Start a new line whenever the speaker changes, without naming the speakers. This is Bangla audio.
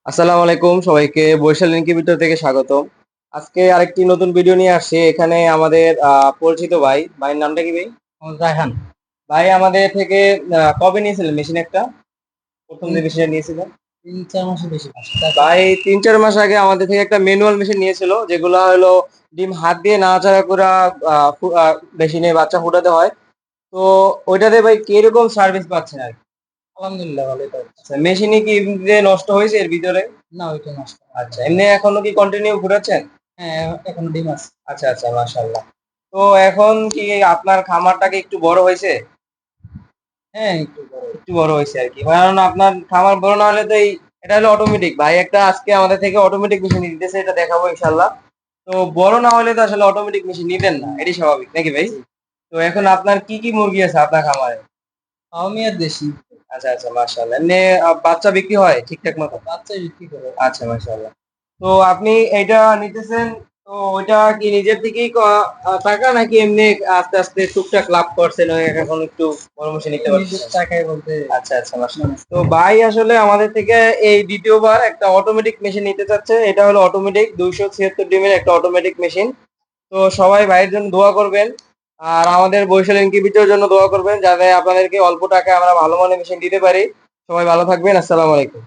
আসসালামু আলাইকুম সবাইকে বরিশাল ইনকিউবেটর থেকে স্বাগতম। আজকে আরেকটি নতুন ভিডিও নিয়ে আসছি। এখানে আমাদের পরিচিত ভাইয়ের নামটা কি ভাই?
রায়হান।
ভাই আমাদের থেকে কবে নিয়েছিলেন মেশিন একটা? প্রথম যে
তিন
মেশিনটা নিয়েছিলেন?
৩-৪ মাসের বেশি পাচ্ছে।
ভাই ৩-৪ মাস আগে আমাদের থেকে একটা ম্যানুয়াল মেশিন নিয়েছিল, যেগুলো হলো ডিম হাত দিয়ে নাড়াচাড়া করে মেশিনে বাচ্চা ফুটাতে হয়। তো ওইটাতে ভাই কিরকম সার্ভিস পাচ্ছেন আর কি?
আলহামদুলিল্লাহ ভালোই পাচ্ছে।
আচ্ছা, মেশিনে কি এমনিতে নষ্ট হয়েছে এর ভিতরে?
না, ওইটা নষ্ট না।
আচ্ছা, এমনি এখনো কি কন্টিনিউ ফুটাচ্ছেন?
হ্যাঁ, এখনো ডিম আছে।
আচ্ছা আচ্ছা, মাশাআল্লাহ। তো এখন কি আপনার খামারটা কি একটু বড় হয়েছে?
হ্যাঁ, একটু বড়।
একটু বড় হয়েছে আর কি, কারণ আপনার খামার বড় না হলে তো এটা হলো অটোমেটিক। ভাই একটা আজকে আমাদের থেকে অটোমেটিক মেশিন দিতেছে, এটা দেখাবো ইনশাল্লাহ। তো বড় না হলে তো আসলে অটোমেটিক মেশিন নিতেন না, এটাই স্বাভাবিক নাকি ভাই?
জি।
তো এখন আপনার কি কি মুরগি আছে আপনার খামারে?
ফার্মি আর দেশি।
আচ্ছা আচ্ছা, মাশাআল্লাহ। এমনি বাচ্চা বিক্রি হয় ঠিকঠাক মতো?
বাচ্চাই বিক্রি করে।
আচ্ছা, মাশাআল্লাহ। তো আপনি এটা নিতেছেন, তো ওইটা কি নিজের থেকেই টাকা, নাকি এমনি আস্তে আস্তে টুকটাক লাভ করছেন ওই এখন একটু বড় মেশিন নিতে
নিজের
পারছেন?
টাকায় বলতে
আচ্ছা আচ্ছা,
মানে
মাশাআল্লাহ। তো ভাই আসলে আমাদের থেকে এই দ্বিতীয়বার একটা অটোমেটিক মেশিন নিতে চাচ্ছে। এটা হলো অটোমেটিক 276 ডিমের একটা অটোমেটিক মেশিন। তো সবাই ভাইয়ের জন্য দোয়া করবেন। আর আমাদের বরিশাল ইনকিউবেটরের জন্য দোয়া করবেন, যাতে আপনাদেরকে অল্প টাকায় আমরা ভালো মানের মেশিন দিতে পারি। সবাই ভালো থাকবেন। আসসালামু আলাইকুম।